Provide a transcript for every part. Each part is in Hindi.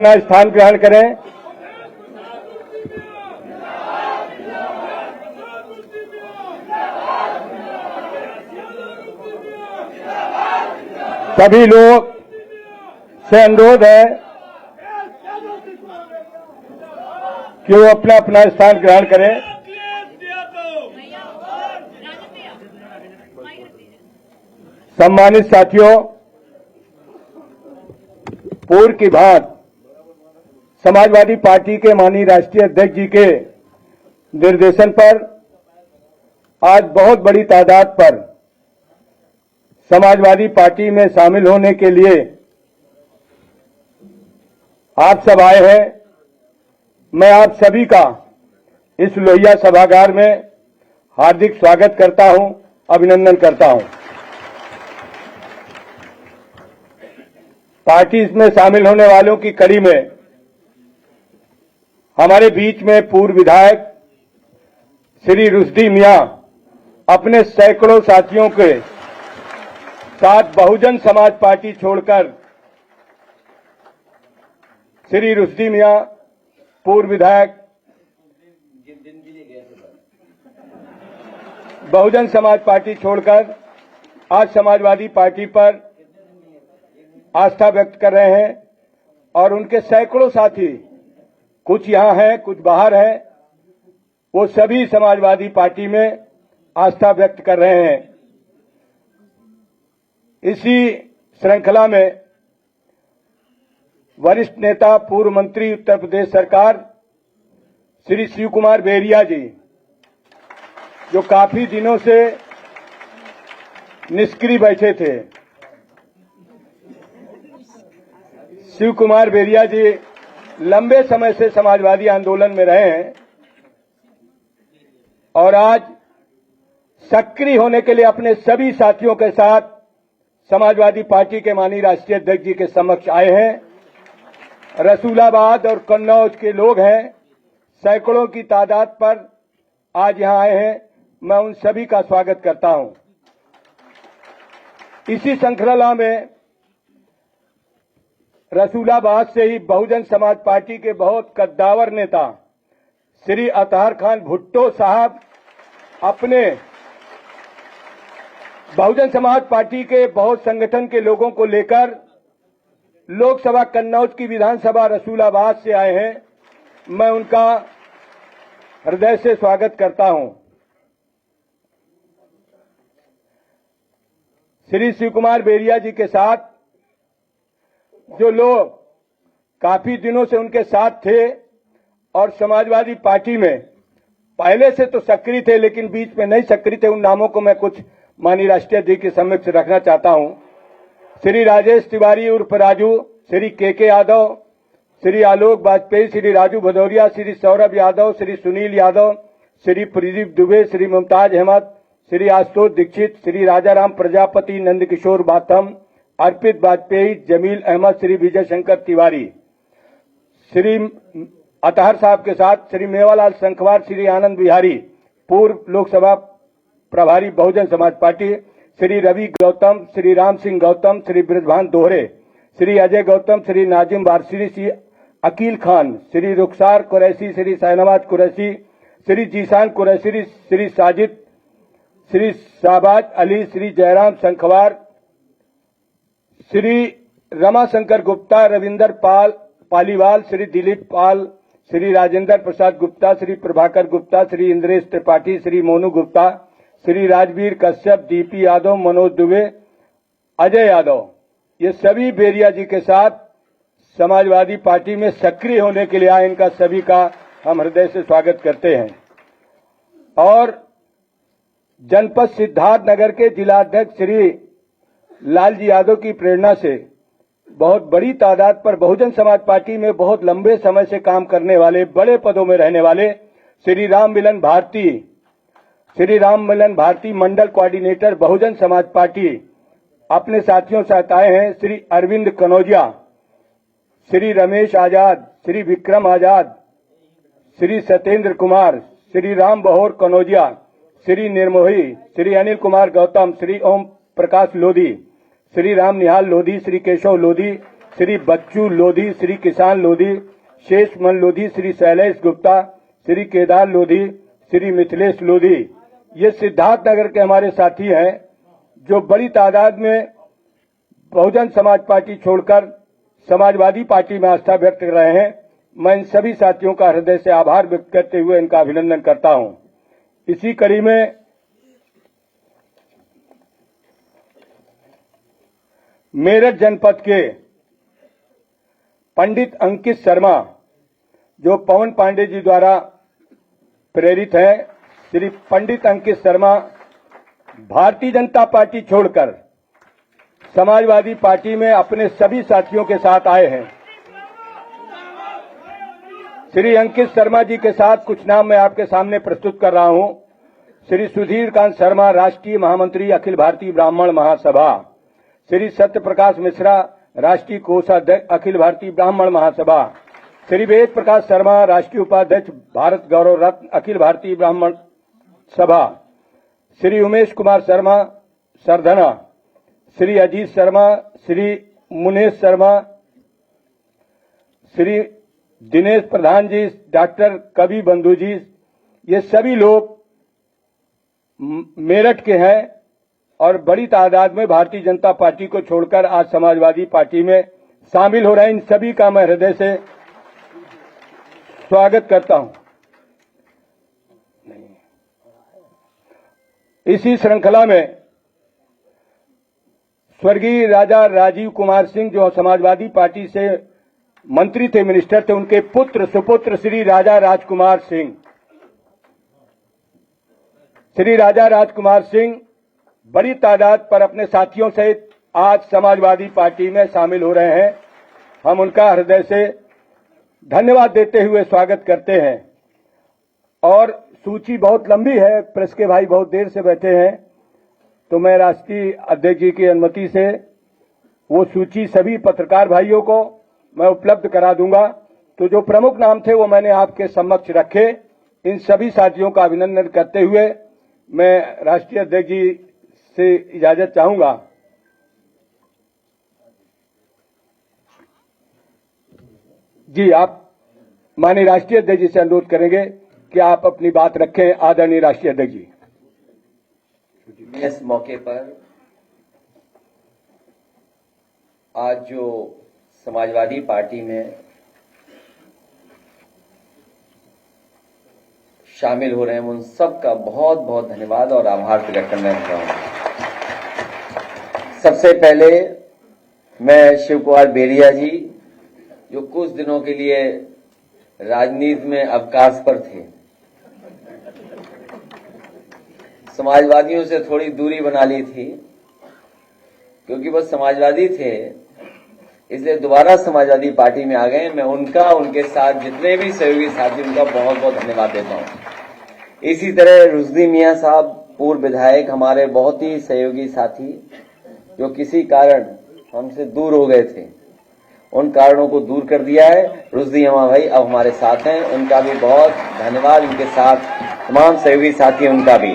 अपना स्थान ग्रहण करें। सभी लोग से अनुरोध है कि वो अपना अपना स्थान ग्रहण करें। सम्मानित साथियों, पूर्व की बात समाजवादी पार्टी के माननीय राष्ट्रीय अध्यक्ष जी के निर्देशन पर आज बहुत बड़ी तादाद पर समाजवादी पार्टी में शामिल होने के लिए आप सब आए हैं। मैं आप सभी का इस लोहिया सभागार में हार्दिक स्वागत करता हूं, अभिनंदन करता हूं। पार्टी में शामिल होने वालों की कड़ी में हमारे बीच में पूर्व विधायक श्री रुश्दी मियां अपने सैकड़ों साथियों के साथ बहुजन समाज पार्टी छोड़कर, श्री रुश्दी मियां पूर्व विधायक बहुजन समाज पार्टी छोड़कर आज समाजवादी पार्टी पर आस्था व्यक्त कर रहे हैं और उनके सैकड़ों साथी, कुछ यहां हैं कुछ बाहर हैं, वो सभी समाजवादी पार्टी में आस्था व्यक्त कर रहे हैं। इसी श्रृंखला में वरिष्ठ नेता पूर्व मंत्री उत्तर प्रदेश सरकार श्री शिव कुमार बेरिया जी, जो काफी दिनों से निष्क्रिय बैठे थे, शिव कुमार बेरिया जी लंबे समय से समाजवादी आंदोलन में रहे हैं और आज सक्रिय होने के लिए अपने सभी साथियों के साथ समाजवादी पार्टी के माननीय राष्ट्रीय अध्यक्ष जी के समक्ष आए हैं। रसूलाबाद और कन्नौज के लोग हैं, सैकड़ों की तादाद पर आज यहां आए हैं। मैं उन सभी का स्वागत करता हूं। इसी श्रृंखला में रसूलाबाद से ही बहुजन समाज पार्टी के बहुत कद्दावर नेता श्री अतहर खान भुट्टो साहब अपने बहुजन समाज पार्टी के बहुत संगठन के लोगों को लेकर लोकसभा कन्नौज की विधानसभा रसूलाबाद से आए हैं। मैं उनका हृदय से स्वागत करता हूं। श्री शिव कुमार बेरिया जी के साथ जो लोग काफी दिनों से उनके साथ थे और समाजवादी पार्टी में पहले से तो सक्रिय थे लेकिन बीच में नहीं सक्रिय थे, उन नामों को मैं कुछ माननीय राष्ट्रीय अध्यक्ष के समक्ष रखना चाहता हूं। श्री राजेश तिवारी उर्फ राजू, श्री के यादव, श्री आलोक वाजपेयी, श्री राजू भदौरिया, श्री सौरभ यादव, श्री सुनील यादव, श्री प्रदीप दुबे, श्री मुमताज अहमद, श्री आशुतोष दीक्षित, श्री राजाराम प्रजापति, नंदकिशोर बाथम, अर्पित वाजपेयी, जमील अहमद, श्री विजय शंकर तिवारी, श्री अतहर साहब के साथ श्री मेवालाल शंखवार, श्री आनंद बिहारी पूर्व लोकसभा प्रभारी बहुजन समाज पार्टी, श्री रवि गौतम, श्री राम सिंह गौतम, श्री ब्रजभान दोहरे, श्री अजय गौतम, श्री नाजिम वारसी, श्री अकील खान, श्री रुखसार कुरैशी, श्री शाहनवाज कुरैशी, श्री जीशान कुरैशी, श्री साजिद, श्री शाहबाज अली, श्री जयराम शंखवार, श्री रमाशंकर गुप्ता, रविंदर पालीवाल, श्री दिलीप पाल, श्री राजेंद्र प्रसाद गुप्ता, श्री प्रभाकर गुप्ता, श्री इंद्रेश त्रिपाठी, श्री मोनू गुप्ता, श्री राजवीर कश्यप, डीपी यादव, मनोज दुबे, अजय यादव, ये सभी बेरिया जी के साथ समाजवादी पार्टी में सक्रिय होने के लिए आए। इनका सभी का हम हृदय से स्वागत करते हैं। और जनपद सिद्धार्थनगर के जिलाध्यक्ष श्री लालजी यादव की प्रेरणा से बहुत बड़ी तादाद पर बहुजन समाज पार्टी में बहुत लंबे समय से काम करने वाले, बड़े पदों में रहने वाले श्री राम मिलन भारती मंडल कोऑर्डिनेटर बहुजन समाज पार्टी अपने साथियों साथ आए हैं। श्री अरविंद कनौजिया, श्री रमेश आजाद, श्री विक्रम आजाद, श्री सत्येंद्र कुमार, श्री राम बहोर कनौजिया, श्री निर्मोही, श्री अनिल कुमार गौतम, श्री ओम प्रकाश लोधी, श्री राम निहाल लोधी, श्री केशव लोधी, श्री बच्चू लोधी, श्री किसान लोधी, शेषमन लोधी, श्री शैलेश गुप्ता, श्री केदार लोधी, श्री मिथिलेश लोधी, ये सिद्धार्थनगर के हमारे साथी हैं जो बड़ी तादाद में बहुजन समाज पार्टी छोड़कर समाजवादी पार्टी में आस्था व्यक्त कर रहे हैं। मैं इन सभी साथियों का हृदय से आभार व्यक्त करते हुए इनका अभिनंदन करता हूं। इसी कड़ी में मेरठ जनपद के पंडित अंकित शर्मा, जो पवन पांडे जी द्वारा प्रेरित हैं, श्री पंडित अंकित शर्मा भारतीय जनता पार्टी छोड़कर समाजवादी पार्टी में अपने सभी साथियों के साथ आए हैं। श्री अंकित शर्मा जी के साथ कुछ नाम मैं आपके सामने प्रस्तुत कर रहा हूं। श्री सुधीर कांत शर्मा, राष्ट्रीय महामंत्री अखिल भारतीय ब्राह्मण महासभा। श्री सत्य प्रकाश मिश्रा, राष्ट्रीय कोषाध्यक्ष अखिल भारतीय ब्राह्मण महासभा। श्री वेद प्रकाश शर्मा, राष्ट्रीय उपाध्यक्ष भारत गौरव रत्न अखिल भारतीय ब्राह्मण सभा। श्री उमेश कुमार शर्मा सरधना, श्री अजीत शर्मा, श्री मुनेश शर्मा, श्री दिनेश प्रधान जी, डॉक्टर कवि बंधु जी, ये सभी लोग मेरठ के हैं और बड़ी तादाद में भारतीय जनता पार्टी को छोड़कर आज समाजवादी पार्टी में शामिल हो रहे हैं। इन सभी का मैं हृदय से स्वागत करता हूं। इसी श्रृंखला में स्वर्गीय राजा राजीव कुमार सिंह, जो समाजवादी पार्टी से मंत्री थे, मिनिस्टर थे, उनके पुत्र सुपुत्र श्री राजा राजकुमार सिंह। श्री राजा राजकुमार सिंह बड़ी तादाद पर अपने साथियों सहित आज समाजवादी पार्टी में शामिल हो रहे हैं। हम उनका हृदय से धन्यवाद देते हुए स्वागत करते हैं। और सूची बहुत लंबी है, प्रेस के भाई बहुत देर से बैठे हैं, तो मैं राष्ट्रीय अध्यक्ष जी की अनुमति से वो सूची सभी पत्रकार भाइयों को मैं उपलब्ध करा दूंगा। तो जो प्रमुख नाम थे वो मैंने आपके समक्ष रखे। इन सभी साथियों का अभिनंदन करते हुए मैं राष्ट्रीय अध्यक्ष जी से इजाजत चाहूंगा। जी, आप माननीय राष्ट्रीय अध्यक्ष जी से अनुरोध करेंगे कि आप अपनी बात रखें। आदरणीय राष्ट्रीय अध्यक्ष जी। इस मौके पर आज जो समाजवादी पार्टी में शामिल हो रहे हैं उन सब का बहुत बहुत धन्यवाद और आभार प्रकट करना चाहूंगा। सबसे पहले मैं शिव कुमार बेरिया जी, जो कुछ दिनों के लिए राजनीति में अवकाश पर थे, समाजवादियों से थोड़ी दूरी बना ली थी क्योंकि वो समाजवादी थे, इसलिए दोबारा समाजवादी पार्टी में आ गए। मैं उनका, उनके साथ जितने भी सहयोगी साथी, उनका बहुत बहुत धन्यवाद देता हूं। इसी तरह रुश्दी मियां साहब, पूर्व विधायक, हमारे बहुत ही सहयोगी साथी, जो किसी कारण हमसे दूर हो गए थे, उन कारणों को दूर कर दिया है। रुश्दी अम्मा भाई अब हमारे साथ हैं, उनका भी बहुत धन्यवाद। उनके साथ तमाम सहयोगी साथी, उनका भी।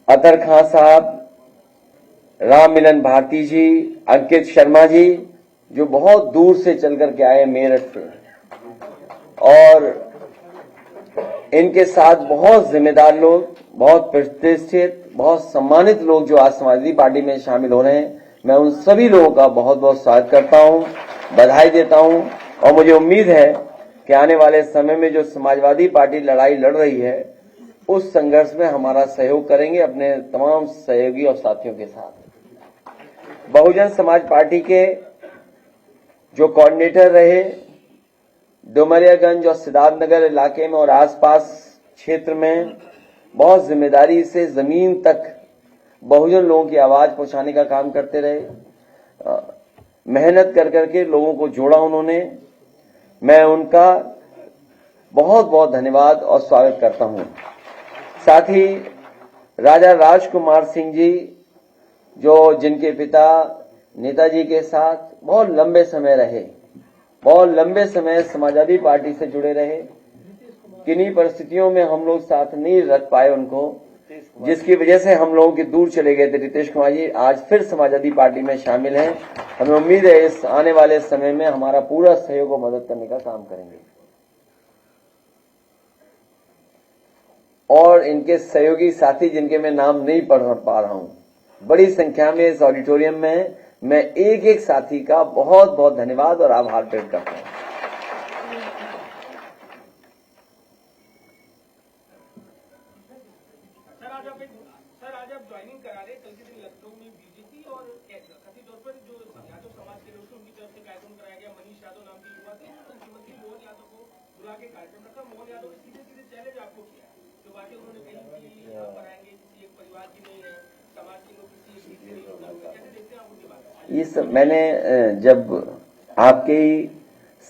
अतर खां साहब, राम मिलन भारती जी, अंकित शर्मा जी, जो बहुत दूर से चल करके आए मेरठ से, और इनके साथ बहुत जिम्मेदार लोग, बहुत प्रतिष्ठित, बहुत सम्मानित लोग जो आज समाजवादी पार्टी में शामिल हो रहे हैं, मैं उन सभी लोगों का बहुत बहुत स्वागत करता हूं, बधाई देता हूं। और मुझे उम्मीद है कि आने वाले समय में जो समाजवादी पार्टी लड़ाई लड़ रही है, उस संघर्ष में हमारा सहयोग करेंगे अपने तमाम सहयोगी और साथियों के साथ। बहुजन समाज पार्टी के जो कोऑर्डिनेटर रहे, डुमरियागंज और सिद्धार्थनगर इलाके में और आसपास क्षेत्र में बहुत जिम्मेदारी से जमीन तक बहुजन लोगों की आवाज पहुंचाने का काम करते रहे। मेहनत कर करके लोगों को जोड़ा उन्होंने। मैं उनका बहुत बहुत धन्यवाद और स्वागत करता हूं। साथ ही राजा राजकुमार सिंह जी, जो जिनके पिता नेताजी के साथ बहुत लंबे समय रहे, बहुत लंबे समय समाजवादी पार्टी से जुड़े रहे। किन्हीं परिस्थितियों में हम लोग साथ नहीं रख पाए उनको, जिसकी वजह से हम लोगों के दूर चले गए थे। रितेश कुमार जी आज फिर समाजवादी पार्टी में शामिल हैं। हमें उम्मीद है इस आने वाले समय में हमारा पूरा सहयोग और मदद करने का काम करेंगे। और इनके सहयोगी साथी जिनके मैं नाम नहीं पढ़ पा रहा हूं, बड़ी संख्या में इस ऑडिटोरियम में है। मैं एक एक साथी का बहुत बहुत धन्यवाद और आभार व्यक्त करता हूं। सर आज आप ज्वाइनिंग करा रहे, कल के दिन लखनऊ में बीजेपी और कथित तौर पर जो यादव समाज के लोग थे उनकी तरफ से कार्यक्रम कराया गया। मनीष यादव नाम के युवा थे, मुख्यमंत्री मोहन यादव को बुला के कार्यक्रम रखा। मोहन यादव ने सीधे सीधे चैलेंज आपको किया, जो बातें उन्होंने कही कि यहाँ पर आएंगे किसी एक परिवार की नहीं है, समाज के लोग किसी एक चीज से नहीं जुड़ा हुआ। कैसे देखते हैं आप उनकी बात? ये सब मैंने जब आपके ही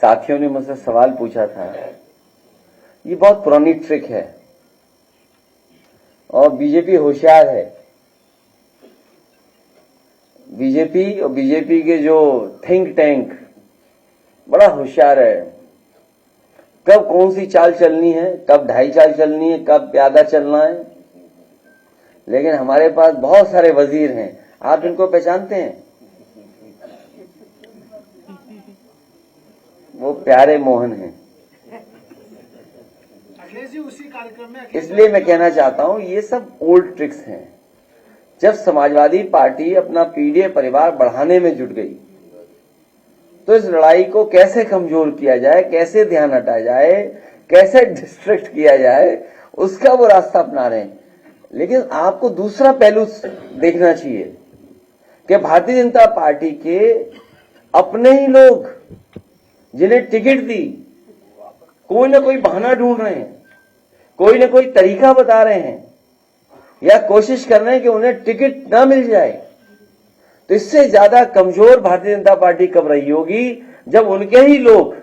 साथियों ने मुझसे सवाल पूछा था, ये बहुत पुरानी ट्रिक है और बीजेपी होशियार है। बीजेपी और बीजेपी के जो थिंक टैंक बड़ा होशियार है। कब कौन सी चाल चलनी है, कब ढाई चाल चलनी है, कब प्यादा चलना है। लेकिन हमारे पास बहुत सारे वजीर हैं, आप इनको पहचानते हैं? वो प्यारे मोहन हैं। उसी कार्यक्रम में इसलिए मैं कहना चाहता हूं ये सब ओल्ड ट्रिक्स हैं। जब समाजवादी पार्टी अपना पीढ़ी परिवार बढ़ाने में जुट गई तो इस लड़ाई को कैसे कमजोर किया जाए, कैसे ध्यान हटाया जाए, कैसे डिस्ट्रैक्ट किया जाए, उसका वो रास्ता अपना रहे हैं। लेकिन आपको दूसरा पहलू देखना चाहिए कि भारतीय जनता पार्टी के अपने ही लोग जिन्हें टिकट दी कोई ना कोई बहाना ढूंढ रहे हैं, कोई ना कोई तरीका बता रहे हैं या कोशिश कर रहे हैं कि उन्हें टिकट ना मिल जाए। तो इससे ज्यादा कमजोर भारतीय जनता पार्टी कब रही होगी जब उनके ही लोग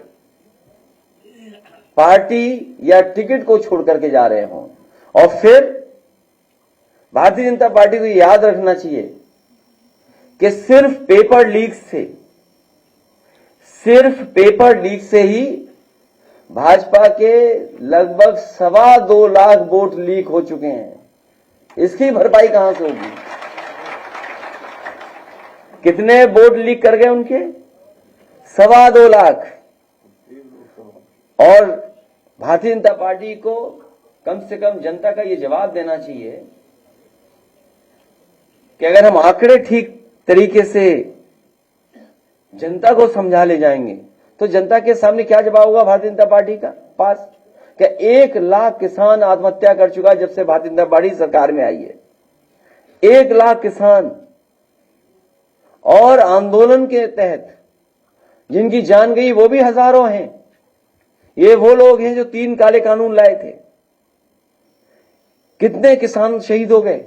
पार्टी या टिकट को छोड़ करके जा रहे हों। और फिर भारतीय जनता पार्टी को याद रखना चाहिए कि सिर्फ पेपर लीक से ही भाजपा के लगभग 2.25 लाख वोट लीक हो चुके हैं। इसकी भरपाई कहां से होगी? कितने वोट लीक कर गए उनके? 2.25 लाख। और भारतीय जनता पार्टी को कम से कम जनता का ये जवाब देना चाहिए कि अगर हम आंकड़े ठीक तरीके से जनता को समझा ले जाएंगे तो जनता के सामने क्या जवाब होगा भारतीय जनता पार्टी का पास? क्या 1 लाख किसान आत्महत्या कर चुका है जब से भारतीय जनता पार्टी सरकार में आई है। 1 लाख किसान। और आंदोलन के तहत जिनकी जान गई वो भी हजारों हैं। ये वो लोग हैं जो 3 काले कानून लाए थे। कितने किसान शहीद हो गए।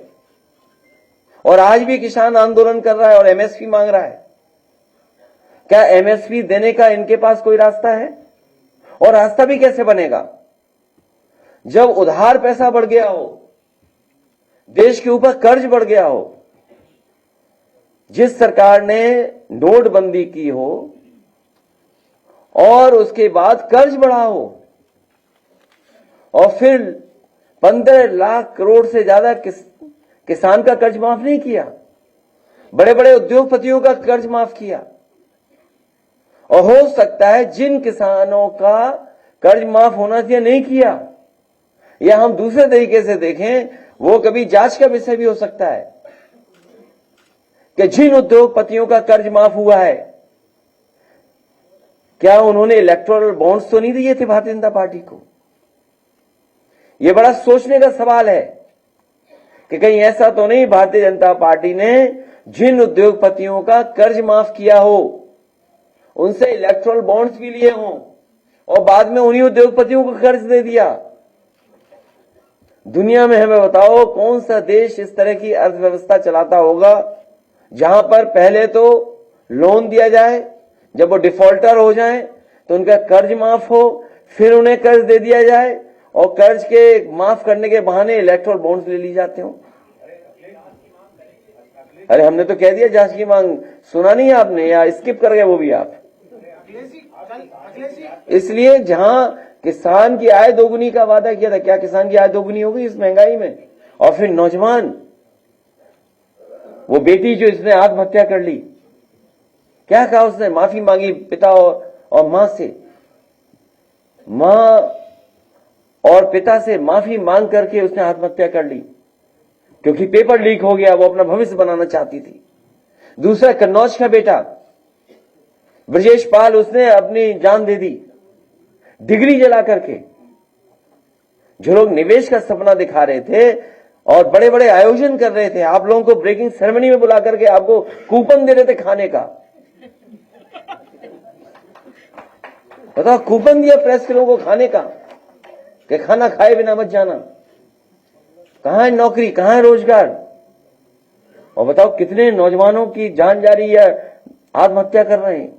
और आज भी किसान आंदोलन कर रहा है और एमएसपी मांग रहा है। क्या एमएसपी देने का इनके पास कोई रास्ता है? और रास्ता भी कैसे बनेगा जब उधार पैसा बढ़ गया हो, देश के ऊपर कर्ज बढ़ गया हो, जिस सरकार ने नोटबंदी की हो और उसके बाद कर्ज बढ़ा हो और फिर 15 लाख करोड़ से ज्यादा किसान का कर्ज माफ नहीं किया, बड़े बड़े उद्योगपतियों का कर्ज माफ किया। और हो सकता है जिन किसानों का कर्ज माफ होना चाहिए नहीं किया, या हम दूसरे तरीके से देखें वो कभी जांच का विषय भी हो सकता है कि जिन उद्योगपतियों का कर्ज माफ हुआ है क्या उन्होंने इलेक्टोरल बॉन्ड्स तो नहीं दिए थे भारतीय जनता पार्टी को? यह बड़ा सोचने का सवाल है कि कहीं ऐसा तो नहीं भारतीय जनता पार्टी ने जिन उद्योगपतियों का कर्ज माफ किया हो उनसे इलेक्टोरल बॉन्ड्स भी लिए हों और बाद में उन्हीं उद्योगपतियों को कर्ज दे दिया। दुनिया में हमें बताओ कौन सा देश इस तरह की अर्थव्यवस्था चलाता होगा जहां पर पहले तो लोन दिया जाए, जब वो डिफॉल्टर हो जाए तो उनका कर्ज माफ हो, फिर उन्हें कर्ज दे दिया जाए और कर्ज के माफ करने के बहाने इलेक्टोरल बॉन्ड्स ले ली जाते हो। अरे हमने तो कह दिया जांच की मांग, सुना नहीं आपने या स्किप कर गए वो भी आप? इसलिए जहां किसान की आय दोगुनी का वादा किया था, क्या किसान की आय दोगुनी हो गई इस महंगाई में? और फिर नौजवान, वो बेटी जो इसने आत्महत्या कर ली, क्या कहा उसने? माफी मांगी पिता और मां से, मां और पिता से माफी मांग करके उसने आत्महत्या कर ली, क्योंकि पेपर लीक हो गया, वो अपना भविष्य बनाना चाहती थी। दूसरा कन्नौज का बेटा ब्रजेश पाल, उसने अपनी जान दे दी डिग्री जला करके। जो लोग निवेश का सपना दिखा रहे थे और बड़े बड़े आयोजन कर रहे थे, आप लोगों को ब्रेकिंग सेरेमनी में बुला करके आपको कूपन दे रहे थे खाने का, बताओ, कूपन दिया प्रेस के लोगों को खाने का कि खाना खाए बिना मत जाना। कहां है नौकरी, कहां है रोजगार? और बताओ कितने नौजवानों की जान जा रही है, आत्महत्या कर रहे हैं।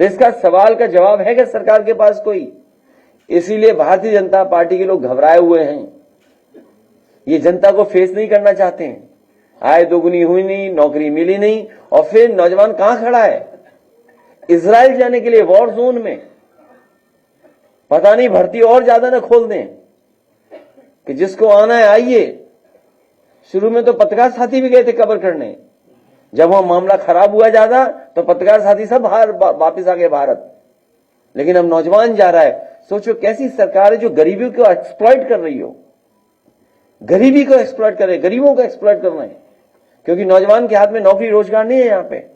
तो इसका सवाल का जवाब है कि सरकार के पास कोई? इसीलिए भारतीय जनता पार्टी के लोग घबराए हुए हैं, ये जनता को फेस नहीं करना चाहते हैं। आय दोगुनी हुई नहीं, नौकरी मिली नहीं, और फिर नौजवान कहां खड़ा है? इजराइल जाने के लिए वॉर जोन में। पता नहीं भर्ती और ज्यादा ना खोल दें कि जिसको आना है आइए। शुरू में तो पत्रकार साथी भी गए थे कवर करने, जब वहां मामला खराब हुआ ज्यादा तो पत्रकार साथी सब बाहर वापिस आ गए भारत। लेकिन अब नौजवान जा रहा है। सोचो कैसी सरकार है जो गरीबी को एक्सप्लॉइट कर रही हो, गरीबी को एक्सप्लॉइट कर रहे, गरीबों को एक्सप्लॉइट कर रहे हैं, क्योंकि नौजवान के हाथ में नौकरी रोजगार नहीं है। यहां पे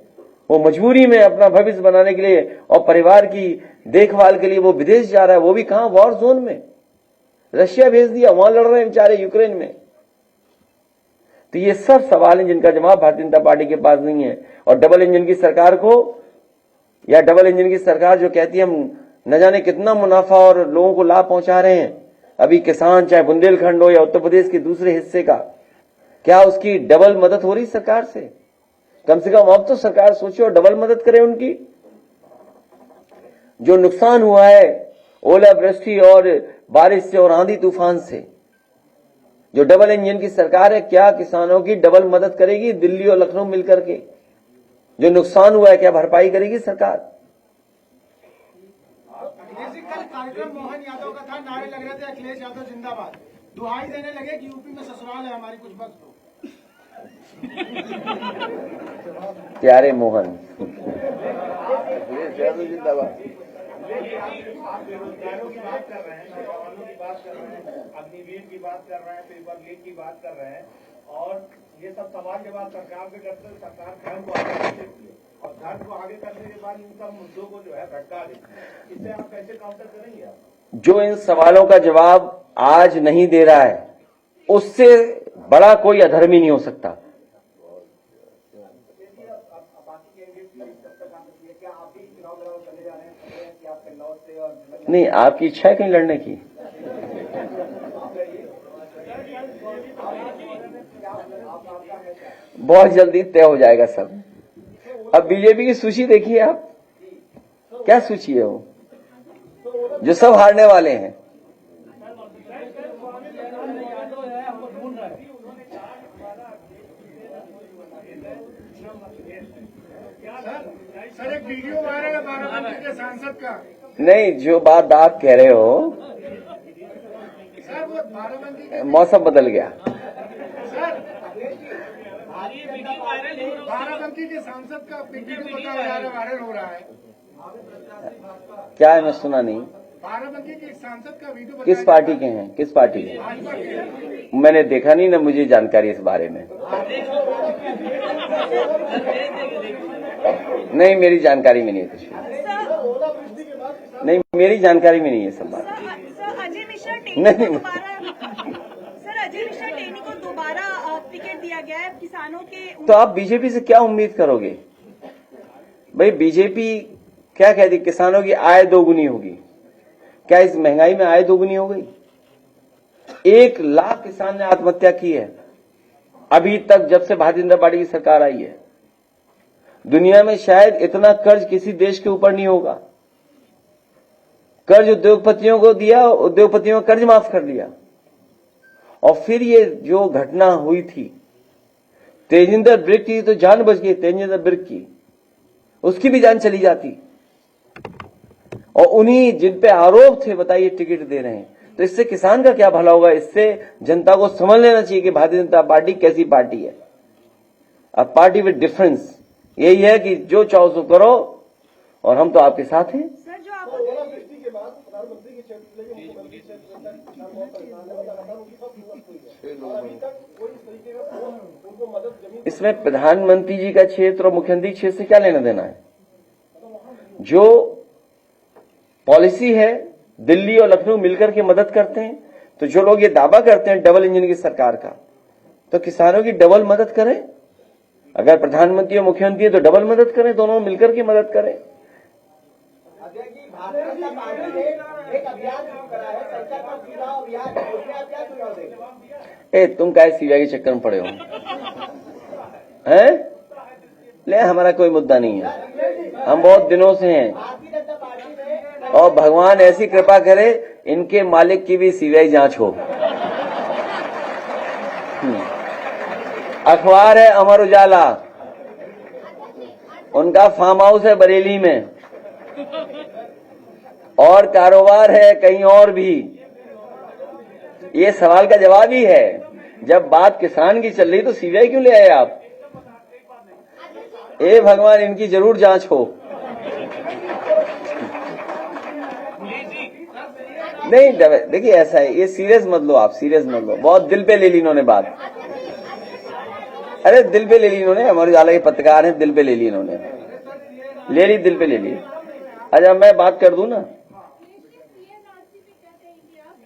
वो मजबूरी में अपना भविष्य बनाने के लिए और परिवार की देखभाल के लिए वो विदेश जा रहा है, वो भी कहां? वॉर जोन में। रशिया भेज दिया, वहां लड़ रहे हैं बेचारे यूक्रेन में। तो ये सब सवाल हैं जिनका जवाब भारतीय जनता पार्टी के पास नहीं है। और डबल इंजन की सरकार को, या डबल इंजन की सरकार जो कहती है हम न जाने कितना मुनाफा और लोगों को लाभ पहुंचा रहे हैं, अभी किसान चाहे बुंदेलखंड हो या उत्तर प्रदेश के दूसरे हिस्से का, क्या उसकी डबल मदद हो रही सरकार से? कम से कम अब तो सरकार सोचे और डबल मदद करे उनकी। जो नुकसान हुआ है ओलावृष्टि और बारिश से और आंधी तूफान से, जो डबल इंजन की सरकार है, क्या किसानों की डबल मदद करेगी? दिल्ली और लखनऊ मिलकर के जो नुकसान हुआ है क्या भरपाई करेगी सरकार? कल कार्यक्रम मोहन यादव का था, नारे लग रहे थे अखिलेश यादव जिंदाबाद, दुहाई देने लगे कि यूपी में ससुराल है हमारी, कुछ वक्त दो। प्यारे मोहन जिंदाबाद। आप बेरोजगारों की बात कर रहे हैं, नौजवानों की बात कर रहे हैं, अग्निवीर की बात कर रहे हैं, पेपर लीक की बात कर रहे हैं, और ये सब सवाल जवाब सरकार के करते हुए सरकार धर्म को आगे करती है और धर्म को आगे करने के बाद इन सब मुद्दों को जो है भटका देती है। इससे आप कैसे काउंटर करेंगे? आप जो इन सवालों का जवाब आज नहीं दे रहा है, उससे बड़ा कोई अधर्मी नहीं हो सकता। नहीं, आपकी इच्छा है कहीं लड़ने की? बहुत जल्दी तय हो जाएगा सब। अब बीजेपी की सूची देखिए आप, क्या सूची है वो, जो सब हारने वाले हैं। सर एक वीडियो वायरल है बाराबंकी के सांसद का। नहीं, जो बात आप कह रहे हो, सर वो बाराबंकी, मौसम बदल गया। बाराबंकी के सांसद का वीडियो बताया जा रहा है, वायरल हो रहा है। क्या है, मैं सुना नहीं। बाराबंकी के सांसद का वीडियो किस पार्टी के हैं? किस पार्टी के? मैंने देखा नहीं ना, मुझे जानकारी इस बारे में नहीं, मेरी जानकारी में नहीं है कुछ भी। नहीं, मेरी जानकारी में नहीं है सब बात। अजय मिश्रा नहीं, सर अजय मिश्रा टेनी को दोबारा टिकट दिया गया है किसानों के। तो आप बीजेपी से क्या उम्मीद करोगे भाई? बीजेपी क्या कहती, किसानों की आय दोगुनी होगी। क्या इस महंगाई में आय दोगुनी हो गई? 1 लाख किसान ने आत्महत्या की है अभी तक, जब से भारतीय जनता पार्टी की सरकार आई है। दुनिया में शायद इतना कर्ज किसी देश के ऊपर नहीं होगा। कर्ज उद्योगपतियों को दिया, उद्योगपतियों का कर्ज माफ कर दिया। और फिर ये जो घटना हुई थी तेजिंदर ब्रिक की, तो जान बच गई तेजिंदर ब्रिक की, उसकी भी जान चली जाती। और उन्हीं जिन पे आरोप थे, बताइए, टिकट दे रहे हैं। तो इससे किसान का क्या भला होगा? इससे जनता को समझ लेना चाहिए कि भारतीय जनता पार्टी कैसी पार्टी है। अ पार्टी विद डिफरेंस यही है कि जो चाहो सो करो और हम तो आपके साथ हैं। सर जो आप इसमें प्रधानमंत्री जी का क्षेत्र और मुख्यमंत्री क्षेत्र से क्या लेना देना है? जो पॉलिसी है दिल्ली और लखनऊ मिलकर के मदद करते हैं। तो जो लोग ये दावा करते हैं डबल इंजन की सरकार का, तो किसानों की डबल मदद करें। अगर प्रधानमंत्री और मुख्यमंत्री है तो डबल मदद करें, दोनों मिलकर के मदद करें। भारतीय जनता पार्टी ने एक अभियान शुरू करा है, सरकार का चुनाव अभियान, उसमें आप क्या सुझाव देंगे? तुम क्या सीबीआई के चक्कर में पड़े हो? हैं? ले, हमारा कोई मुद्दा नहीं है, हम बहुत दिनों से हैं। भारतीय जनता पार्टी में और भगवान ऐसी कृपा करे इनके मालिक की भी सीबीआई जांच हो। अखबार है अमर उजाला, उनका फार्म हाउस है बरेली में, और कारोबार है कहीं और भी। ये सवाल का जवाब ही है। जब बात किसान की चल रही तो सीबीआई क्यों ले आए आप? ए भगवान, इनकी जरूर जांच हो। नहीं देखिए, ऐसा है, ये सीरियस मत लो आप, सीरियस मत लो। बहुत दिल पे ले ली इन्होंने बात। अरे दिल पे ले ली इन्होंने, हमारे उजाला के पत्रकार हैं, दिल पे ले ली इन्होंने, ले ली, दिल पे ले ली। अच्छा मैं बात कर दूं ना?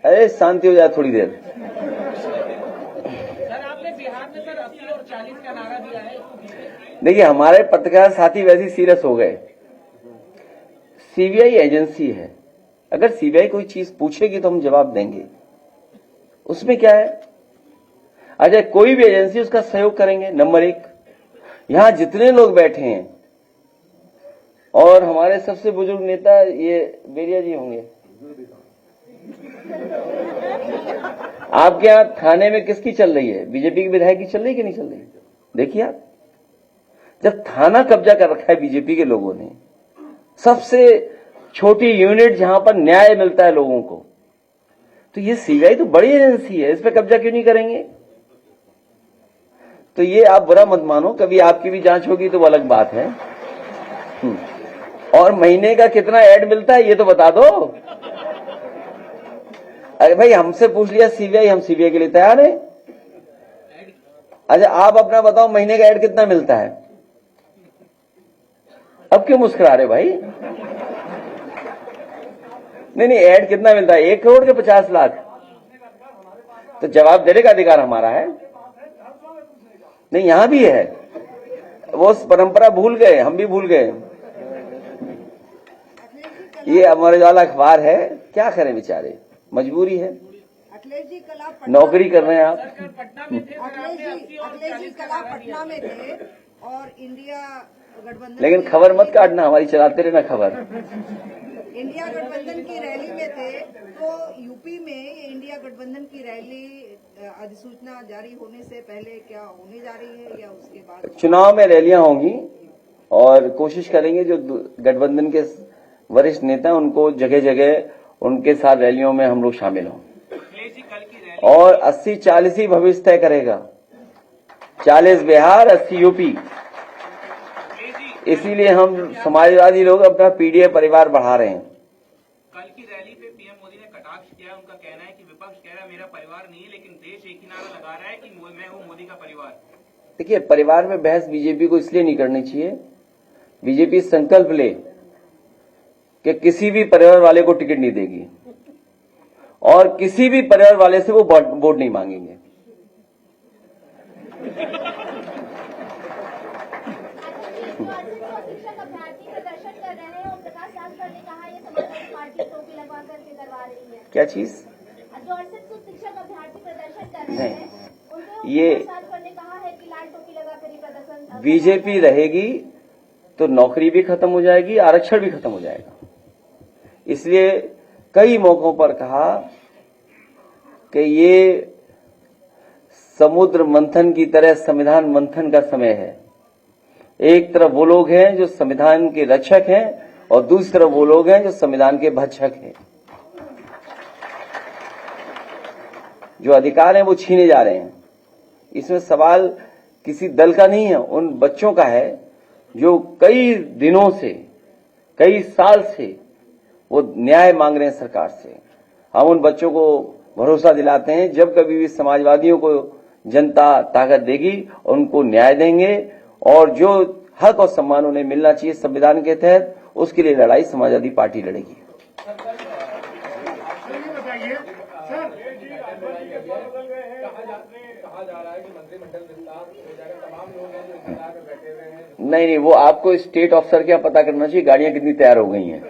अरे शांति हो जाए थोड़ी देर। सर आपने बिहार में सर 80 और 40 का नारा दिया है। देखिए, हमारे पत्रकार साथी वैसे सीरियस हो गए। सीबीआई एजेंसी है, अगर सीबीआई कोई चीज पूछेगी तो हम जवाब देंगे, उसमें क्या है? अच्छा, कोई भी एजेंसी उसका सहयोग करेंगे। नंबर एक, यहां जितने लोग बैठे हैं और हमारे सबसे बुजुर्ग नेता ये बेरिया जी होंगे। आपके यहां थाने में किसकी चल रही है? बीजेपी की विधायक की चल रही है कि नहीं चल रही? देखिए आप, जब थाना कब्जा कर रखा है बीजेपी के लोगों ने, सबसे छोटी यूनिट जहां पर न्याय मिलता है लोगों को, तो ये सीबीआई तो बड़ी एजेंसी है, इस पर कब्जा क्यों नहीं करेंगे? तो ये आप बुरा मत मानो, कभी आपकी भी जांच होगी तो वो अलग बात है। और महीने का कितना ऐड मिलता है ये तो बता दो। अरे भाई, हमसे पूछ लिया सीबीआई, हम सीबीआई के लिए तैयार हैं। अच्छा आप अपना बताओ, महीने का ऐड कितना मिलता है? अब क्यों मुस्कुरा रहे भाई? नहीं, ऐड कितना मिलता है? 1 करोड़ के 50 लाख? तो जवाब देने का अधिकार हमारा है। नहीं, यहां भी है, वो परंपरा भूल गए, हम भी भूल गए। ये अमर उजाला अखबार है, क्या करें बेचारे, मजबूरी है। अखिलेश जी कल आप नौकरी कर रहे हैं आप। पटना में थे सर, आपने 80 और अखिलेश 40 जी का कल आप नारा दिया। पटना में थे और इंडिया गठबंधन लेकिन की खबर मत रैली- काटना, हमारी चलाते रहना खबर। इंडिया गठबंधन की रैली में थे, तो यूपी में ये इंडिया गठबंधन की रैली अधिसूचना जारी होने से पहले क्या होने जा रही है या उसके बाद? चुनाव में रैलियां होंगी और कोशिश करेंगे जो गठबंधन के वरिष्ठ नेता हैं उनको जगह जगह उनके साथ रैलियों में हम लोग शामिल हों। अखिलेश जी कल की रैली और 80-40 ही भविष्य तय करेगा, 40 बिहार, 80 यूपी। इसीलिए हम समाजवादी लोग अपना पीडीए परिवार बढ़ा रहे हैं। कल की रैली पे पीएम मोदी ने कटाक्ष किया। उनका कहना है कि विपक्ष कह रहा है मेरा परिवार नहीं है, लेकिन देश एक ही नारा लगा रहा है कि मैं हूं मोदी का परिवार। देखिए, परिवार में बहस बीजेपी को इसलिए नहीं करनी चाहिए, बीजेपी संकल्प ले कि किसी भी परिवार वाले को टिकट नहीं देगी और किसी भी परिवार वाले से वो वोट नहीं मांगेंगे। शिक्षक अभ्यर्थी प्रदर्शन कर रहे हैं और प्रकाश जावड़ेकर ने कहा ये समाजवादी पार्टी टोपी लगवा करके करवा रही है। क्या चीज? जो 68 शिक्षक अभ्यर्थी प्रदर्शन कर रहे हैं उनको ये प्रकाश जावड़ेकर ने कहा है कि लाल टोपी लगा कर ही प्रदर्शन। बीजेपी रहेगी तो नौकरी भी खत्म हो जाएगी, आरक्षण भी खत्म हो जाएगा। इसलिए कई मौकों पर कहा कि ये समुद्र मंथन की तरह संविधान मंथन का समय है। एक तरफ वो लोग हैं जो संविधान के रक्षक हैं और दूसरी तरफ वो लोग हैं जो संविधान के भक्षक हैं। जो अधिकार हैं वो छीने जा रहे हैं। इसमें सवाल किसी दल का नहीं है, उन बच्चों का है जो कई दिनों से, कई साल से वो न्याय मांग रहे हैं सरकार से। हम उन बच्चों को भरोसा दिलाते हैं, जब कभी भी समाजवादियों को जनता ताकत देगी उनको न्याय देंगे, और जो हक और सम्मान उन्हें मिलना चाहिए संविधान के तहत, उसके लिए लड़ाई समाजवादी पार्टी लड़ेगी। नहीं, वो आपको स्टेट ऑफिसर क्या पता करना चाहिए गाड़ियां कितनी तैयार हो गई हैं,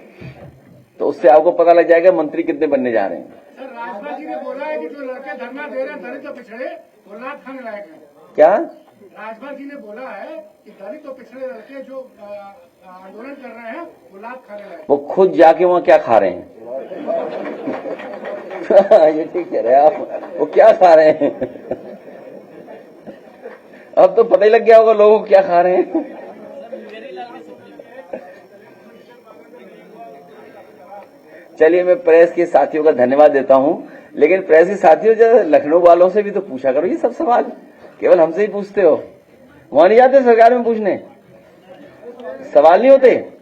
तो उससे आपको पता लग जाएगा मंत्री कितने बनने जा रहे हैं। सर, राजभर जी ने बोला है कि जो लड़के धरना दे रहे हैं दलित और पिछड़े वो लात खाने लायक है। क्या राजभर जी ने बोला है कि दलित और पिछड़े लड़के जो आंदोलन कर रहे हैं वो लात खाने लायक। वो खुद जाके वहां क्या खा रहे हैं? ये ठीक कह रहे हैं आप, वो क्या खा रहे हैं? अब तो पता ही लग गया होगा लोगों को क्या खा रहे हैं। चलिए, मैं प्रेस के साथियों का धन्यवाद देता हूं, लेकिन प्रेस के साथियों जो लखनऊ वालों से भी तो पूछा करो ये सब सवाल, केवल हमसे ही पूछते हो, वहां नहीं जाते सरकार में पूछने, सवाल नहीं होते।